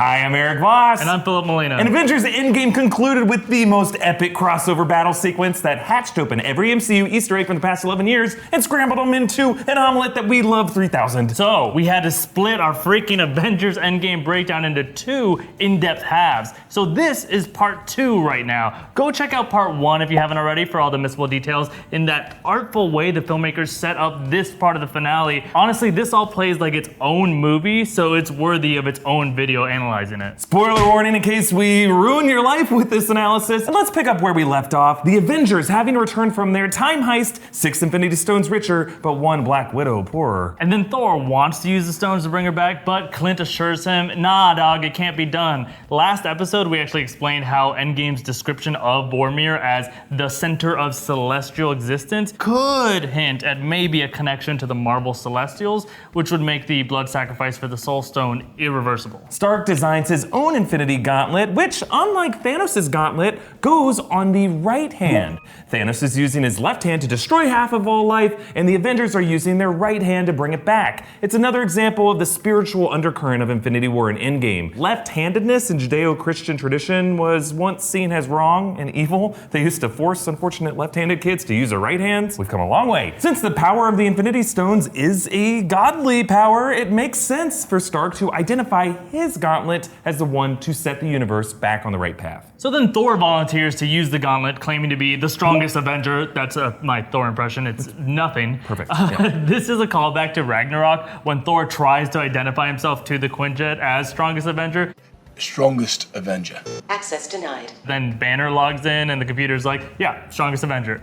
Hi, I'm Erik Voss. And I'm Wilhemina. And Avengers Endgame concluded with the most epic crossover battle sequence that hatched open every MCU Easter egg from the past 11 years and scrambled them into an omelet that we love 3000. So, we had to split our freaking Avengers Endgame breakdown into 2 in-depth halves. So this is part 2 right now. Go check out part 1 if you haven't already for all the missable details in that artful way the filmmakers set up this part of the finale. Honestly, this all plays like its own movie, so it's worthy of its own video analyzing it. Spoiler warning in case we ruin your life with this analysis. And let's pick up where we left off. The Avengers having returned from their time heist, 6 Infinity Stones richer, but 1 Black Widow poorer. And then Thor wants to use the stones to bring her back, but Clint assures him, nah dog, it can't be done. Last episode, we actually explained how Endgame's description of Boromir as the center of celestial existence could hint at maybe a connection to the Marvel Celestials, which would make the blood sacrifice for the Soul Stone irreversible. Stark designs his own Infinity Gauntlet, which, unlike Thanos' gauntlet, goes on the right hand. Thanos is using his left hand to destroy half of all life, and the Avengers are using their right hand to bring it back. It's another example of the spiritual undercurrent of Infinity War and Endgame. Left-handedness in Judeo-Christian tradition was once seen as wrong and evil. They used to force unfortunate left-handed kids to use their right hands. We've come a long way. Since the power of the Infinity Stones is a godly power, it makes sense for Stark to identify his gauntlet as the one to set the universe back on the right path. So then Thor volunteers to use the gauntlet, claiming to be the strongest Avenger. That's my Thor impression. It's nothing. Perfect. Yeah. This is a callback to Ragnarok when Thor tries to identify himself to the Quinjet as strongest Avenger. Strongest Avenger. Access denied. Then Banner logs in and the computer's like, yeah, strongest Avenger.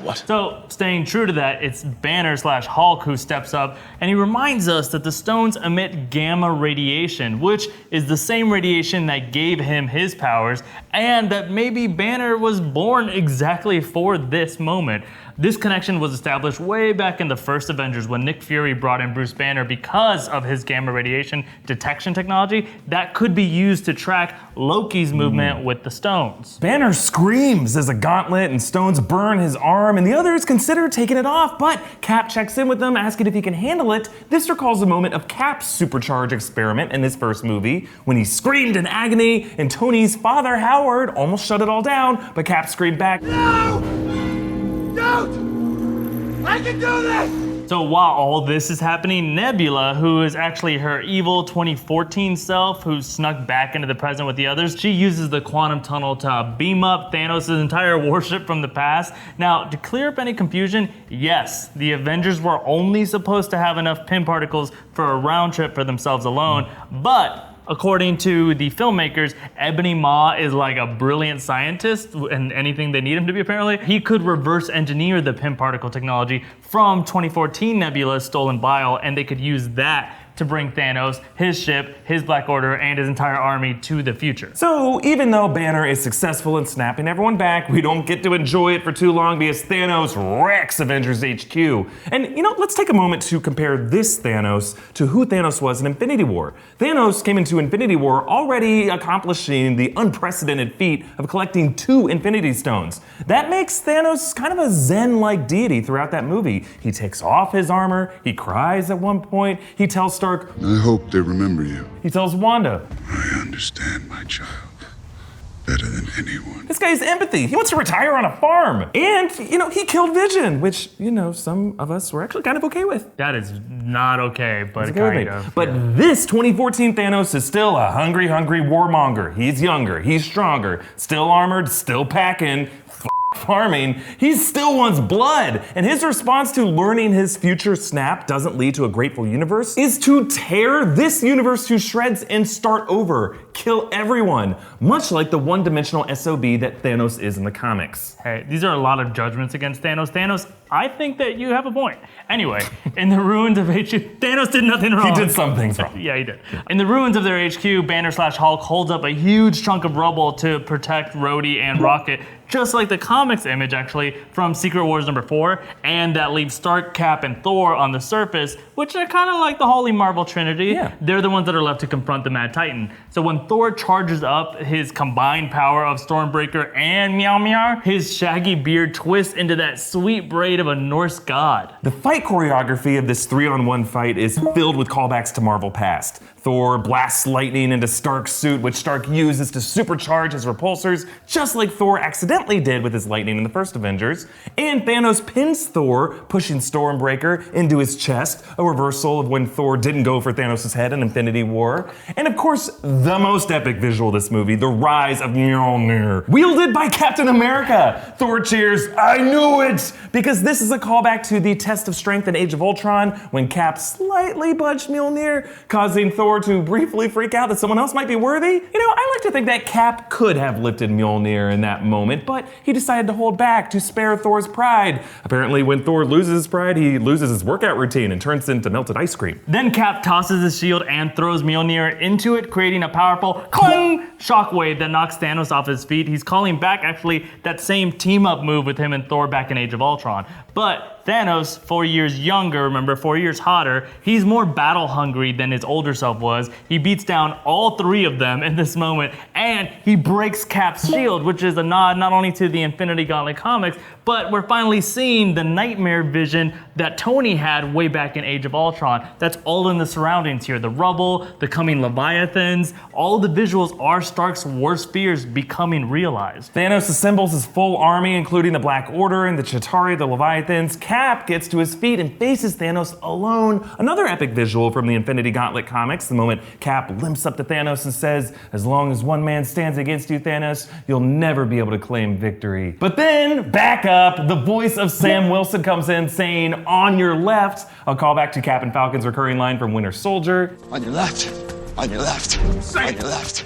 What? So, staying true to that, it's Banner/Hulk who steps up, and he reminds us that the stones emit gamma radiation, which is the same radiation that gave him his powers, and that maybe Banner was born exactly for this moment. This connection was established way back in the first Avengers when Nick Fury brought in Bruce Banner because of his gamma radiation detection technology that could be used to track Loki's movement with the stones. Banner screams as a gauntlet and stones burn his arm, and the others consider taking it off, but Cap checks in with them asking if he can handle it. This recalls a moment of Cap's supercharge experiment in this first movie when he screamed in agony and Tony's father Howard almost shut it all down, but Cap screamed back, "No! Don't! I can do this!" So while all this is happening, Nebula, who is actually her evil 2014 self who snuck back into the present with the others, she uses the quantum tunnel to beam up Thanos' entire warship from the past. Now, to clear up any confusion, yes, the Avengers were only supposed to have enough Pym particles for a round trip for themselves alone, but according to the filmmakers, Ebony Maw is like a brilliant scientist and anything they need him to be apparently. He could reverse engineer the Pym particle technology from 2014 Nebula's stolen bile, and they could use that to bring Thanos, his ship, his Black Order, and his entire army to the future. So even though Banner is successful in snapping everyone back, we don't get to enjoy it for too long because Thanos wrecks Avengers HQ. And let's take a moment to compare this Thanos to who Thanos was in Infinity War. Thanos came into Infinity War already accomplishing the unprecedented feat of collecting 2 Infinity Stones. That makes Thanos kind of a Zen-like deity throughout that movie. He takes off his armor, he cries at one point, he tells Stark, I hope they remember you. he tells Wanda, I understand my child better than anyone. this guy's empathy. He wants to retire on a farm. And, he killed Vision, which, some of us were actually kind of okay with. That is not okay, but Okay with me. kind of. But this 2014 Thanos is still a hungry warmonger. He's younger, he's stronger, still armored, still packing, farming. He still wants blood. And his response to learning his future snap doesn't lead to a grateful universe is to tear this universe to shreds and start over. Kill everyone. Much like the one-dimensional SOB that Thanos is in the comics. Hey, these are a lot of judgments against Thanos. Thanos, I think that you have a point. Anyway, in the ruins of HQ, Thanos did nothing wrong. He did some things wrong. Yeah, he did. In the ruins of their HQ, Banner/Hulk holds up a huge chunk of rubble to protect Rhodey and Rocket, just like the comics image actually from Secret Wars #4, and that leaves Stark, Cap, and Thor on the surface which are kind of like the Holy Marvel Trinity. Yeah. They're the ones that are left to confront the Mad Titan. So when Thor charges up his combined power of Stormbreaker and Mjolnir, his shaggy beard twists into that sweet braid of a Norse god. The fight choreography of this 3-on-1 fight is filled with callbacks to Marvel past. Thor blasts lightning into Stark's suit, which Stark uses to supercharge his repulsors, just like Thor accidentally did with his lightning in the first Avengers. And Thanos pins Thor, pushing Stormbreaker into his chest, a reversal of when Thor didn't go for Thanos' head in Infinity War. And of course, the most epic visual of this movie, the rise of Mjolnir, wielded by Captain America. Thor cheers, "I knew it!" Because this is a callback to the test of strength in Age of Ultron, when Cap slightly budged Mjolnir, causing Thor to briefly freak out that someone else might be worthy. You know, I like to think that Cap could have lifted Mjolnir in that moment, but he decided to hold back to spare Thor's pride. Apparently, when Thor loses his pride, he loses his workout routine and turns into melted ice cream. Then Cap tosses his shield and throws Mjolnir into it, creating a powerful clang shockwave that knocks Thanos off his feet. He's calling back, actually, that same team-up move with him and Thor back in Age of Ultron. But Thanos, 4 years younger, remember, 4 years hotter, he's more battle hungry than his older self was. He beats down all three of them in this moment, and he breaks Cap's shield, which is a nod not only to the Infinity Gauntlet comics, but we're finally seeing the nightmare vision that Tony had way back in Age of Ultron. That's all in the surroundings here. The rubble, the coming Leviathans, all the visuals are Stark's worst fears becoming realized. Thanos assembles his full army, including the Black Order and the Chitauri, the Leviathans. Cap gets to his feet and faces Thanos alone. Another epic visual from the Infinity Gauntlet comics, the moment Cap limps up to Thanos and says, "As long as one man stands against you, Thanos, you'll never be able to claim victory." But then, back up, the voice of Sam Wilson comes in saying, "On your left," a callback to Cap and Falcon's recurring line from Winter Soldier. On your left. On your left. On your left.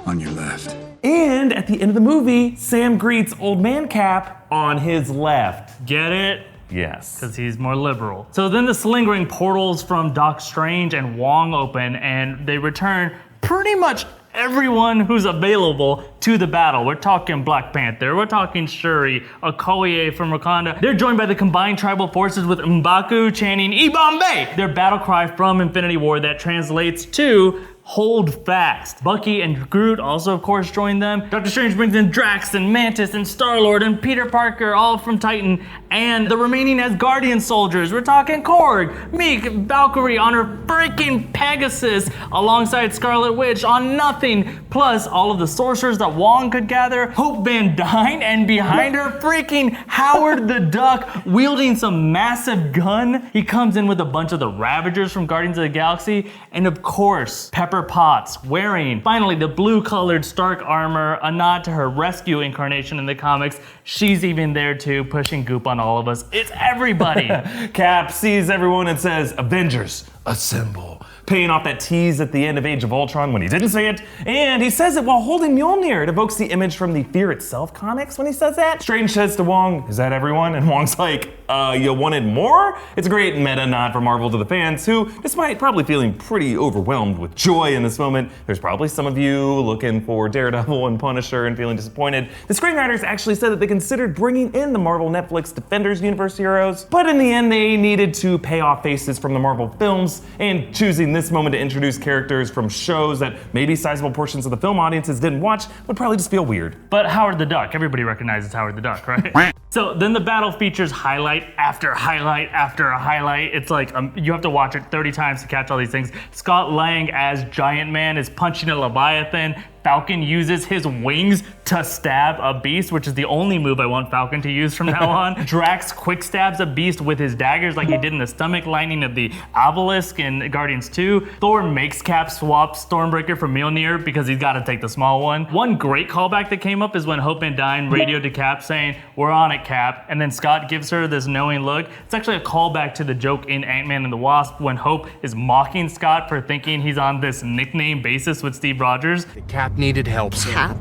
On your left. And at the end of the movie, Sam greets Old Man Cap on his left. Get it? Yes. Because he's more liberal. So then the slingering portals from Doc Strange and Wong open, and they return pretty much everyone who's available to the battle. We're talking Black Panther, we're talking Shuri, Okoye from Wakanda. They're joined by the combined tribal forces with M'Baku chanting Ibambe, their battle cry from Infinity War that translates to "Hold fast." Bucky and Groot also, of course, join them. Doctor Strange brings in Drax and Mantis and Star-Lord and Peter Parker, all from Titan, and the remaining Asgardian soldiers. We're talking Korg, Meek, Valkyrie on her freaking Pegasus, alongside Scarlet Witch on nothing, plus all of the sorcerers that Wong could gather, Hope Van Dyne, and behind her, freaking Howard the Duck, wielding some massive gun. He comes in with a bunch of the Ravagers from Guardians of the Galaxy, and of course, Pepper Potts, wearing finally the blue-colored Stark armor, a nod to her rescue incarnation in the comics. She's even there too, pushing goop on all of us. It's everybody. Cap sees everyone and says, "Avengers, assemble," paying off that tease at the end of Age of Ultron when he didn't say it, and he says it while holding Mjolnir. It evokes the image from the Fear Itself comics when he says that. Strange says to Wong, "Is that everyone?" And Wong's like, "You wanted more?" It's a great meta nod from Marvel to the fans who, despite probably feeling pretty overwhelmed with joy in this moment, there's probably some of you looking for Daredevil and Punisher and feeling disappointed. The screenwriters actually said that they considered bringing in the Marvel Netflix Defenders universe heroes, but in the end they needed to pay off faces from the Marvel films, and choosing this moment to introduce characters from shows that maybe sizable portions of the film audiences didn't watch would probably just feel weird. But Howard the Duck, everybody recognizes Howard the Duck, right? So then the battle features highlight after highlight after a highlight. It's like you have to watch it 30 times to catch all these things. Scott Lang as Giant Man is punching a Leviathan. Falcon uses his wings to stab a beast, which is the only move I want Falcon to use from now on. Drax quick stabs a beast with his daggers like he did in the stomach lining of the Obelisk in Guardians 2. Thor makes Cap swap Stormbreaker for Mjolnir because he's got to take the small one. One great callback that came up is when Hope Van Dyne radioed to Cap saying, "We're on it, Cap," and then Scott gives her this knowing look. It's actually a callback to the joke in Ant-Man and the Wasp when Hope is mocking Scott for thinking he's on this nickname basis with Steve Rogers. Cap needed help. Cap?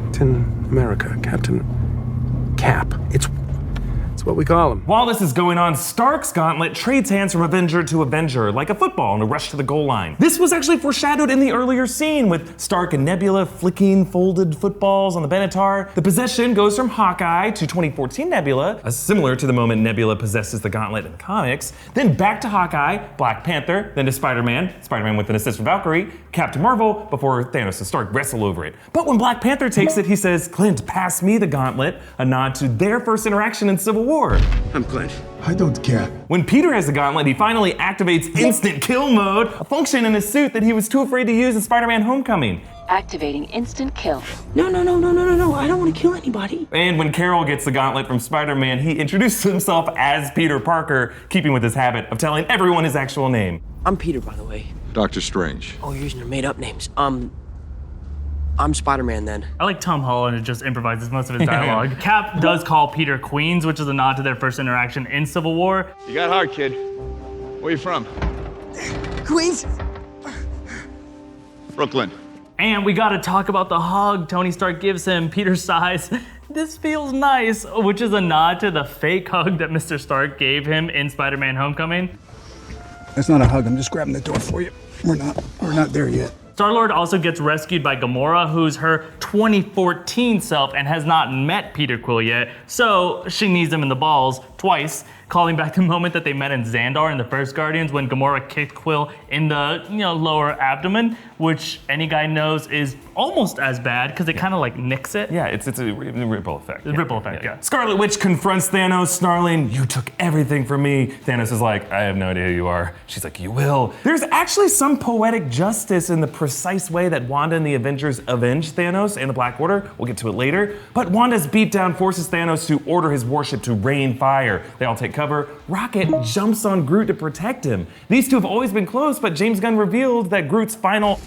Captain America, Captain Cap. It's what we call them. While this is going on, Stark's gauntlet trades hands from Avenger to Avenger, like a football in a rush to the goal line. This was actually foreshadowed in the earlier scene with Stark and Nebula flicking folded footballs on the Benatar. The possession goes from Hawkeye to 2014 Nebula, similar to the moment Nebula possesses the gauntlet in the comics, then back to Hawkeye, Black Panther, then to Spider-Man with an assist from Valkyrie, Captain Marvel, before Thanos and Stark wrestle over it. But when Black Panther takes it, he says, "Clint, pass me the gauntlet," a nod to their first interaction in Civil War. I'm Clint. I don't care. When Peter has the gauntlet, he finally activates instant kill mode, a function in his suit that he was too afraid to use in Spider-Man Homecoming. Activating instant kill. No, I don't want to kill anybody. And when Carol gets the gauntlet from Spider-Man, he introduces himself as Peter Parker, keeping with his habit of telling everyone his actual name. I'm Peter, by the way. Doctor Strange. Oh, you're using their made-up names. I'm Spider-Man then. I like Tom Holland, who just improvises most of his dialogue. Cap does call Peter Queens, which is a nod to their first interaction in Civil War. You got hard, kid. Where you from? Queens? Brooklyn. And we gotta talk about the hug Tony Stark gives him. Peter sighs, "This feels nice," which is a nod to the fake hug that Mr. Stark gave him in Spider-Man Homecoming. That's not a hug. I'm just grabbing the door for you. We're not there yet. Star-Lord also gets rescued by Gamora, who's her 2014 self and has not met Peter Quill yet, so she knees him in the balls twice, calling back the moment that they met in Xandar in the first Guardians when Gamora kicked Quill in the lower abdomen, which any guy knows is almost as bad because it kind of like nicks it. Yeah, it's a ripple effect. Ripple effect, yeah. Scarlet Witch confronts Thanos, snarling, "You took everything from me." Thanos is like, "I have no idea who you are." She's like, "You will." There's actually some poetic justice in the precise way that Wanda and the Avengers avenge Thanos and the Black Order. We'll get to it later. But Wanda's beatdown forces Thanos to order his warship to rain fire. They all take cover. Rocket jumps on Groot to protect him. These two have always been close, but James Gunn revealed that Groot's final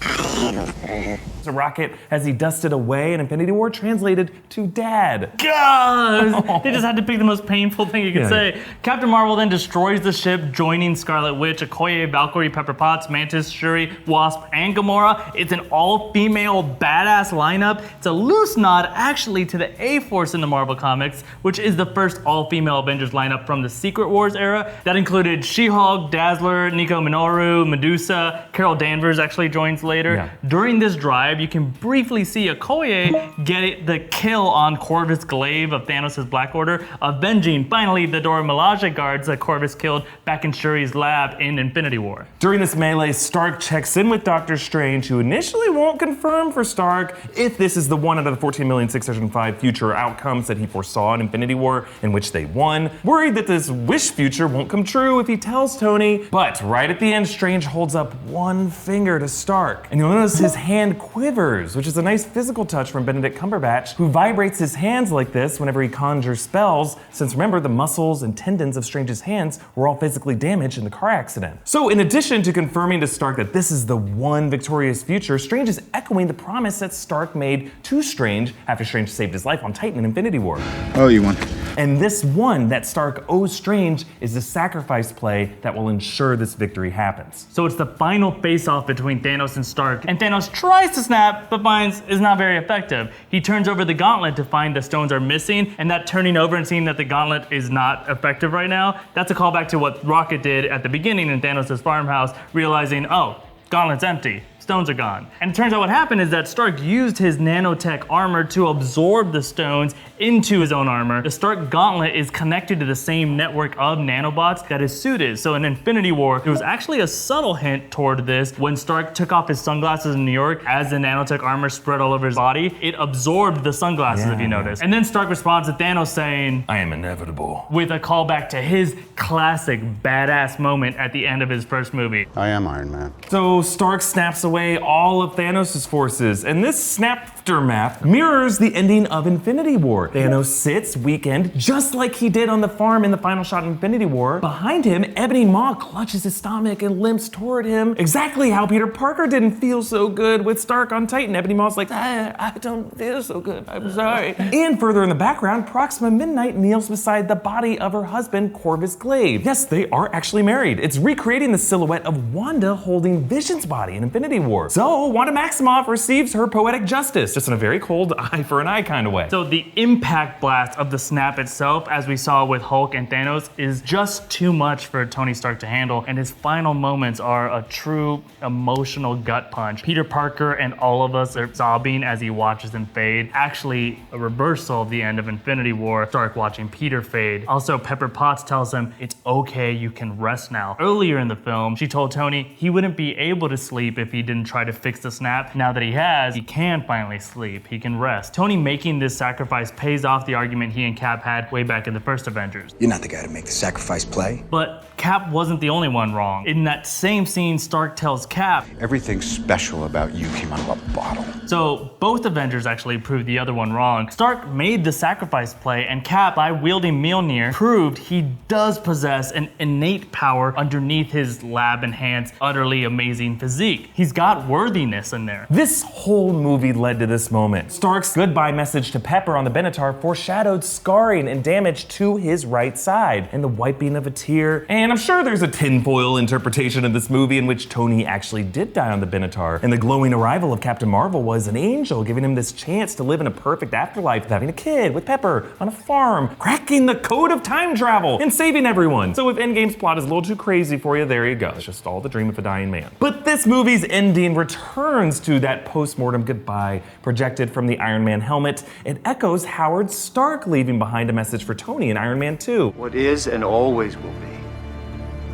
to Rocket as he dusted away in Infinity War translated to dad. God! They just had to pick the most painful thing you could Yeah. say. Captain Marvel then destroys the ship, joining Scarlet Witch, Okoye, Valkyrie, Pepper Potts, Mantis, Shuri, Wasp, and Gamora. It's an all-female badass lineup. It's a loose nod actually to the A-Force in the Marvel Comics, which is the first all-female Avengers lineup from the Secret Wars era. That included She-Hulk, Dazzler, Nico Minoru, Medusa. Carol Danvers actually joins later. Yeah. During this drive, you can briefly see Okoye get the kill on Corvus Glaive of Thanos' Black Order, avenging finally the Dora Milaje guards that Corvus killed back in Shuri's lab in Infinity War. During this melee, Stark checks in with Doctor Strange, who initially won't confirm for Stark if this is the one out of the 14,605 future outcomes that he foresaw in Infinity War, in which they won. Worried that this wish future won't come true if he tells Tony. But right at the end, Strange holds up one finger to Stark, and you'll notice his hand quivers, which is a nice physical touch from Benedict Cumberbatch, who vibrates his hands like this whenever he conjures spells, since remember, the muscles and tendons of Strange's hands were all physically damaged in the car accident. So in addition to confirming to Stark that this is the one victorious future, Strange is echoing the promise that Stark made to Strange after Strange saved his life on Titan in Infinity War. Oh, you won. And this one that Stark owes Strange is the sacrifice play that will ensure this victory happens. So it's the final face-off between Thanos and Stark, and Thanos tries to snap, but finds is not very effective. He turns over the gauntlet to find the stones are missing, and that turning over and seeing that the gauntlet is not effective right now, that's a callback to what Rocket did at the beginning in Thanos' farmhouse, realizing, oh, gauntlet's empty. Stones are gone. And it turns out what happened is that Stark used his nanotech armor to absorb the stones into his own armor. The Stark gauntlet is connected to the same network of nanobots that his suit is. So in Infinity War, there was actually a subtle hint toward this when Stark took off his sunglasses in New York as the nanotech armor spread all over his body. It absorbed the sunglasses, if you notice. And then Stark responds to Thanos saying, "I am inevitable," with a callback to his classic badass moment at the end of his first movie. I am Iron Man. So Stark snaps away all of Thanos' forces, and this snaptermath mirrors the ending of Infinity War. Thanos sits, weakened, just like he did on the farm in the final shot of Infinity War. Behind him, Ebony Maw clutches his stomach and limps toward him, exactly how Peter Parker didn't feel so good with Stark on Titan. Ebony Maw's like, I don't feel so good, I'm sorry. And further in the background, Proxima Midnight kneels beside the body of her husband, Corvus Glaive. Yes, they are actually married. It's recreating the silhouette of Wanda holding Vision's body in Infinity War. So Wanda Maximoff receives her poetic justice, just in a very cold eye for an eye kind of way. So the impact blast of the snap itself, as we saw with Hulk and Thanos, is just too much for Tony Stark to handle, and his final moments are a true emotional gut punch. Peter Parker and all of us are sobbing as he watches him fade. Actually, a reversal of the end of Infinity War, Stark watching Peter fade. Also, Pepper Potts tells him, it's okay, you can rest now. Earlier in the film, she told Tony he wouldn't be able to sleep if he didn't try to fix the snap. Now that he has, he can finally sleep, he can rest. Tony making this sacrifice pays off the argument he and Cap had way back in the first Avengers. You're not the guy to make the sacrifice play. But Cap wasn't the only one wrong. In that same scene, Stark tells Cap, everything special about you came out of a bottle. So both Avengers actually proved the other one wrong. Stark made the sacrifice play, and Cap, by wielding Mjolnir, proved he does possess an innate power underneath his lab-enhanced, utterly amazing physique. He's got worthiness in there. This whole movie led to this moment. Stark's goodbye message to Pepper on the Benatar foreshadowed scarring and damage to his right side, and the wiping of a tear. And I'm sure there's a tinfoil interpretation of this movie in which Tony actually did die on the Benatar, and the glowing arrival of Captain Marvel was an angel giving him this chance to live in a perfect afterlife of having a kid with Pepper on a farm, cracking the code of time travel, and saving everyone. So if Endgame's plot is a little too crazy for you, there you go. It's just all the dream of a dying man. But this movie's ending returns to that post-mortem goodbye projected from the Iron Man helmet. It echoes Howard Stark leaving behind a message for Tony in Iron Man 2. What is and always will be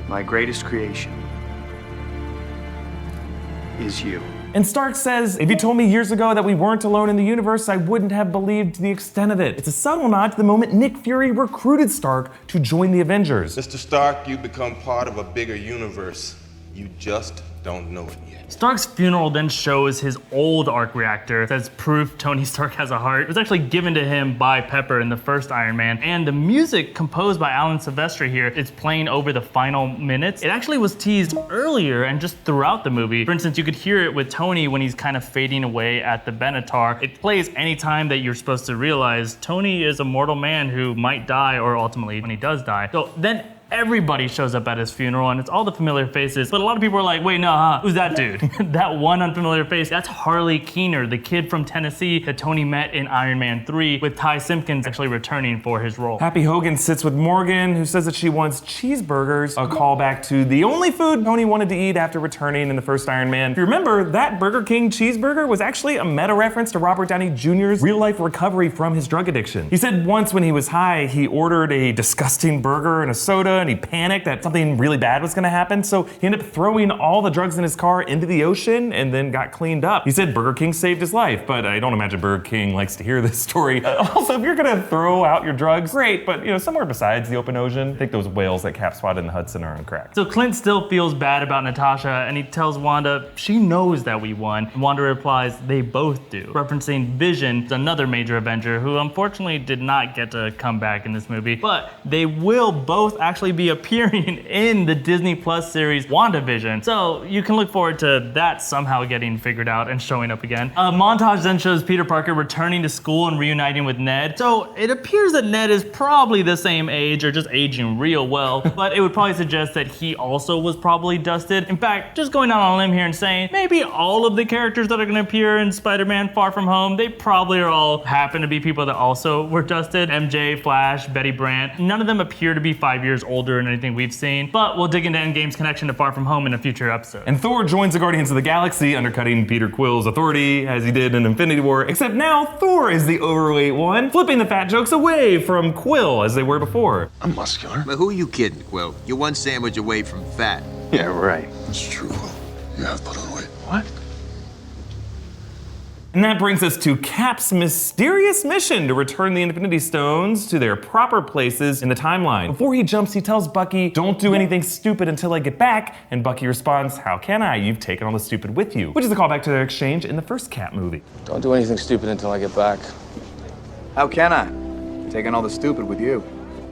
my greatest creation is you. And Stark says, if you told me years ago that we weren't alone in the universe, I wouldn't have believed the extent of it. It's a subtle nod to the moment Nick Fury recruited Stark to join the Avengers. Mr. Stark, you become part of a bigger universe. You just don't know it yet. Stark's funeral then shows his old arc reactor as proof Tony Stark has a heart. It was actually given to him by Pepper in the first Iron Man, and the music composed by Alan Silvestri here is playing over the final minutes. It actually was teased earlier and just throughout the movie. For instance, you could hear it with Tony when he's kind of fading away at the Benatar. It plays anytime that you're supposed to realize Tony is a mortal man who might die, or ultimately when he does die. So then everybody shows up at his funeral, and it's all the familiar faces, but a lot of people are like, wait, no, who's that dude? That one unfamiliar face, that's Harley Keener, the kid from Tennessee that Tony met in Iron Man 3, with Ty Simpkins actually returning for his role. Happy Hogan sits with Morgan, who says that she wants cheeseburgers, a callback to the only food Tony wanted to eat after returning in the first Iron Man. If you remember, that Burger King cheeseburger was actually a meta reference to Robert Downey Jr.'s real-life recovery from his drug addiction. He said once when he was high, he ordered a disgusting burger and a soda, and he panicked that something really bad was gonna happen, so he ended up throwing all the drugs in his car into the ocean and then got cleaned up. He said Burger King saved his life, but I don't imagine Burger King likes to hear this story. Also, if you're gonna throw out your drugs, great, but somewhere besides the open ocean. I think those whales that Cap spotted in the Hudson are on crack. So Clint still feels bad about Natasha, and he tells Wanda she knows that we won. And Wanda replies they both do, referencing Vision, another major Avenger who unfortunately did not get to come back in this movie, but they will both actually be appearing in the Disney Plus series WandaVision. So you can look forward to that somehow getting figured out and showing up again. A montage then shows Peter Parker returning to school and reuniting with Ned. So it appears that Ned is probably the same age or just aging real well, but it would probably suggest that he also was probably dusted. In fact, just going out on a limb here and saying maybe all of the characters that are gonna appear in Spider-Man Far From Home, they probably are all happen to be people that also were dusted. MJ, Flash, Betty Brant, none of them appear to be 5 years older in anything we've seen, but we'll dig into Endgame's connection to Far From Home in a future episode. And Thor joins the Guardians of the Galaxy, undercutting Peter Quill's authority as he did in Infinity War, except now Thor is the overweight one, flipping the fat jokes away from Quill as they were before. I'm muscular. But who are you kidding, Quill? You're one sandwich away from fat. Yeah, right. That's true, Will. You have put on weight. What? And that brings us to Cap's mysterious mission to return the Infinity Stones to their proper places in the timeline. Before he jumps, he tells Bucky, don't do anything stupid until I get back, and Bucky responds, how can I? You've taken all the stupid with you, which is a callback to their exchange in the first Cap movie. Don't do anything stupid until I get back. How can I? Taking all the stupid with you.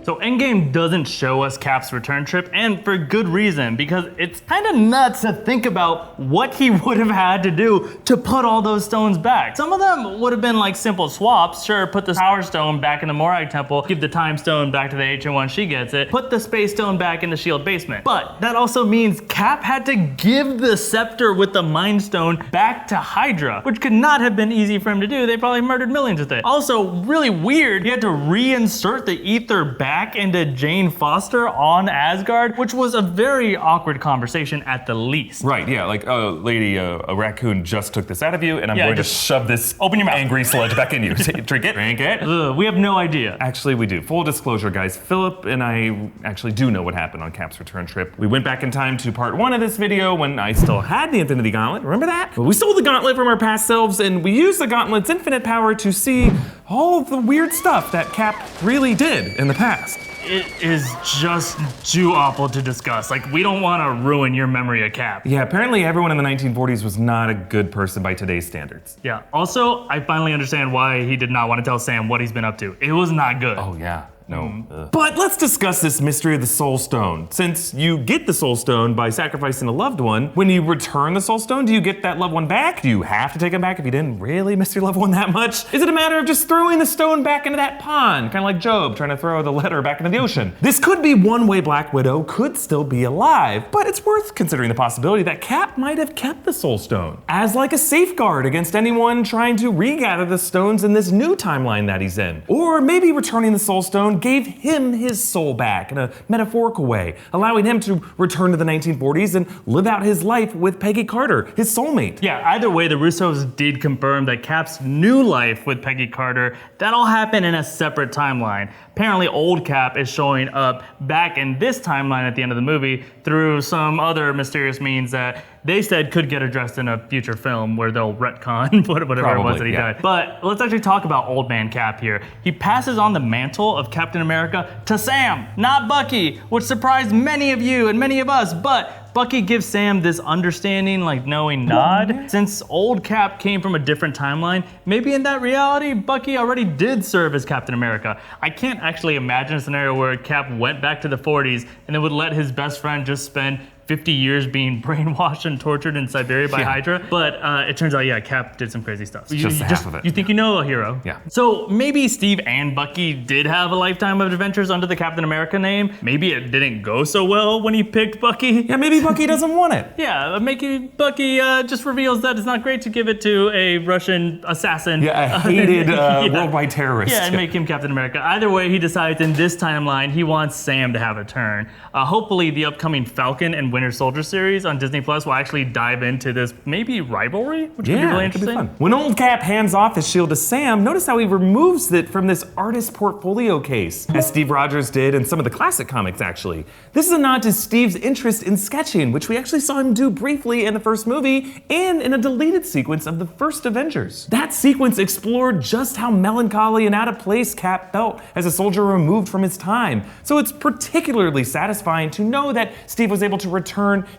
So Endgame doesn't show us Cap's return trip, and for good reason, because it's kind of nuts to think about what he would have had to do to put all those stones back. Some of them would have been like simple swaps. Sure, put the Power Stone back in the Morag Temple, give the Time Stone back to the Ancient One, she gets it, put the Space Stone back in the S.H.I.E.L.D. basement. But that also means Cap had to give the scepter with the Mind Stone back to Hydra, which could not have been easy for him to do. They probably murdered millions with it. Also, really weird, he had to reinsert the ether back into Jane Foster on Asgard, which was a very awkward conversation at the least. Right, yeah, like, lady, a raccoon just took this out of you, and I'm going to shove this open your mouth. Angry sludge back in you. Drink it, drink it. Ugh, we have no idea. Actually, we do. Full disclosure, guys, Philip and I actually do know what happened on Cap's return trip. We went back in time to part 1 of this video when I still had the Infinity Gauntlet. Remember that? But we stole the gauntlet from our past selves, and we used the gauntlet's infinite power to see all the weird stuff that Cap really did in the past. It is just too awful to discuss. Like, we don't want to ruin your memory of Cap. Yeah, apparently everyone in the 1940s was not a good person by today's standards. Yeah, also, I finally understand why he did not want to tell Sam what he's been up to. It was not good. Oh yeah. No. But let's discuss this mystery of the Soul Stone. Since you get the Soul Stone by sacrificing a loved one, when you return the Soul Stone, do you get that loved one back? Do you have to take him back if you didn't really miss your loved one that much? Is it a matter of just throwing the stone back into that pond? Kind of like Job trying to throw the letter back into the ocean. This could be one way Black Widow could still be alive, but it's worth considering the possibility that Cap might have kept the Soul Stone as like a safeguard against anyone trying to regather the stones in this new timeline that he's in. Or maybe returning the Soul Stone gave him his soul back in a metaphorical way, allowing him to return to the 1940s and live out his life with Peggy Carter, his soulmate. Yeah, either way, the Russos did confirm that Cap's new life with Peggy Carter, that all happened in a separate timeline. Apparently, old Cap is showing up back in this timeline at the end of the movie through some other mysterious means that they said could get addressed in a future film where they'll retcon whatever it was that he died. But let's actually talk about old man Cap here. He passes on the mantle of Captain America to Sam, not Bucky, which surprised many of you and many of us, but Bucky gives Sam this understanding, like knowing nod. Since old Cap came from a different timeline, maybe in that reality, Bucky already did serve as Captain America. I can't actually imagine a scenario where Cap went back to the 40s and then would let his best friend just spend 50 years being brainwashed and tortured in Siberia by Hydra. But it turns out, yeah, Cap did some crazy stuff. Just half of it. You think you know a hero. Yeah. So maybe Steve and Bucky did have a lifetime of adventures under the Captain America name. Maybe it didn't go so well when he picked Bucky. Yeah, maybe Bucky doesn't want it. Yeah, maybe Bucky just reveals that it's not great to give it to a Russian assassin. Yeah, a hated worldwide terrorist. Yeah, and make him Captain America. Either way, he decides in this timeline he wants Sam to have a turn. Hopefully the upcoming Falcon and Winter Soldier series on Disney Plus will actually dive into this maybe rivalry, which could be really interesting. Could be fun. When old Cap hands off his shield to Sam, notice how he removes it from this artist portfolio case, as Steve Rogers did in some of the classic comics, actually. This is a nod to Steve's interest in sketching, which we actually saw him do briefly in the first movie and in a deleted sequence of the first Avengers. That sequence explored just how melancholy and out of place Cap felt as a soldier removed from his time. So it's particularly satisfying to know that Steve was able to return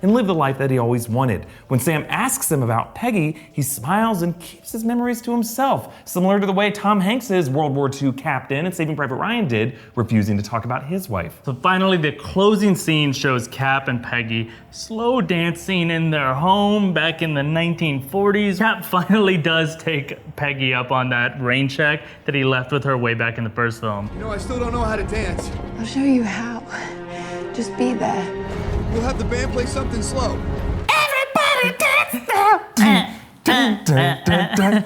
and live the life that he always wanted. When Sam asks him about Peggy, he smiles and keeps his memories to himself, similar to the way Tom Hanks' World War II captain in Saving Private Ryan did, refusing to talk about his wife. So finally, the closing scene shows Cap and Peggy slow dancing in their home back in the 1940s. Cap finally does take Peggy up on that rain check that he left with her way back in the first film. You know, I still don't know how to dance. I'll show you how. Just be there. We'll have the band play something slow. Everybody dance now!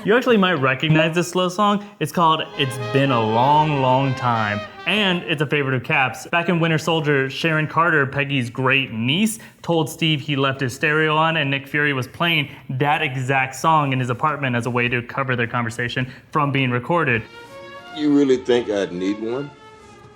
You actually might recognize this slow song. It's called It's Been a Long, Long Time. And it's a favorite of Cap's. Back in Winter Soldier, Sharon Carter, Peggy's great niece, told Steve he left his stereo on and Nick Fury was playing that exact song in his apartment as a way to cover their conversation from being recorded. You really think I'd need one?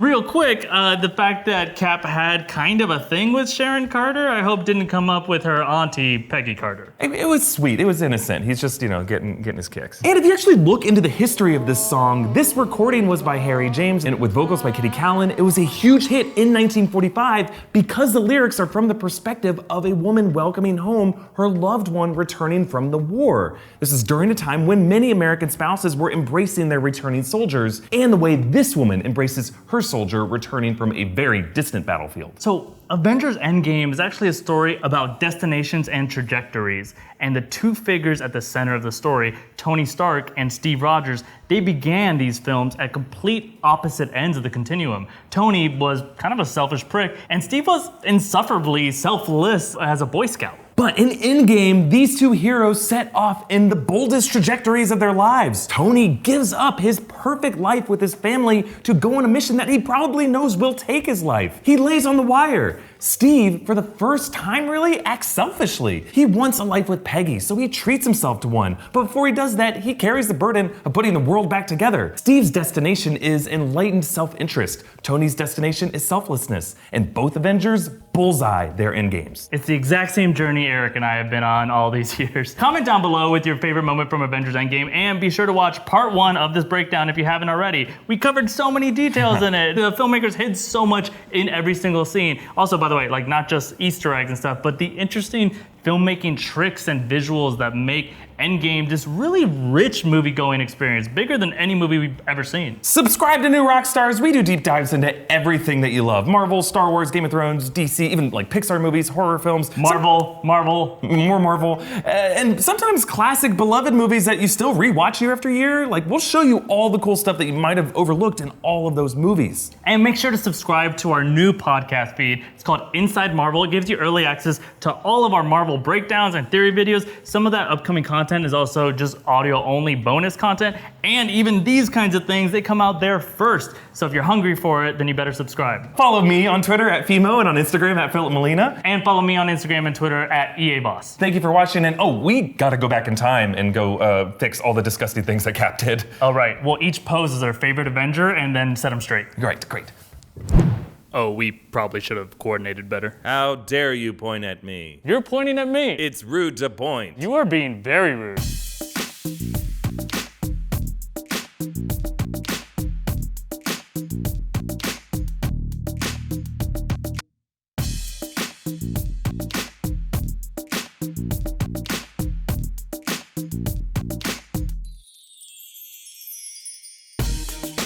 Real quick, the fact that Cap had kind of a thing with Sharon Carter, I hope didn't come up with her auntie, Peggy Carter. It was sweet, it was innocent. He's just, getting his kicks. And if you actually look into the history of this song, this recording was by Harry James and with vocals by Kitty Callan. It was a huge hit in 1945 because the lyrics are from the perspective of a woman welcoming home her loved one returning from the war. This is during a time when many American spouses were embracing their returning soldiers, and the way this woman embraces her soldier returning from a very distant battlefield. So Avengers Endgame is actually a story about destinations and trajectories. And the two figures at the center of the story, Tony Stark and Steve Rogers, they began these films at complete opposite ends of the continuum. Tony was kind of a selfish prick, and Steve was insufferably selfless as a Boy Scout. But in Endgame, these two heroes set off in the boldest trajectories of their lives. Tony gives up his perfect life with his family to go on a mission that he probably knows will take his life. He lays on the wire. Steve, for the first time really, acts selfishly. He wants a life with Peggy, so he treats himself to one. But before he does that, he carries the burden of putting the world back together. Steve's destination is enlightened self-interest. Tony's destination is selflessness. And both Avengers bullseye their endgames. It's the exact same journey Erik and I have been on all these years. Comment down below with your favorite moment from Avengers Endgame, and be sure to watch part 1 of this breakdown if you haven't already. We covered so many details in it. The filmmakers hid so much in every single scene. Also, by the way, like not just Easter eggs and stuff, but the interesting filmmaking tricks and visuals that make Endgame this really rich movie-going experience, bigger than any movie we've ever seen. Subscribe to New Rockstars. We do deep dives into everything that you love. Marvel, Star Wars, Game of Thrones, DC, even like Pixar movies, horror films. Marvel. More Marvel. And sometimes classic beloved movies that you still rewatch year after year. Like, we'll show you all the cool stuff that you might have overlooked in all of those movies. And make sure to subscribe to our new podcast feed. It's called Inside Marvel. It gives you early access to all of our Marvel breakdowns and theory videos. Some of that upcoming content is also just audio only bonus content, and even these kinds of things, they come out there first. So if you're hungry for it, then you better subscribe. Follow me on Twitter at Fimo and on Instagram at FILUP. And follow me on Instagram and Twitter at EAVoss. Thank you for watching, and we gotta go back in time and go fix all the disgusting things that Cap did. All right, we'll each pose as our favorite Avenger and then set them straight. Great. Oh, we probably should have coordinated better. How dare you point at me? You're pointing at me. It's rude to point. You are being very rude.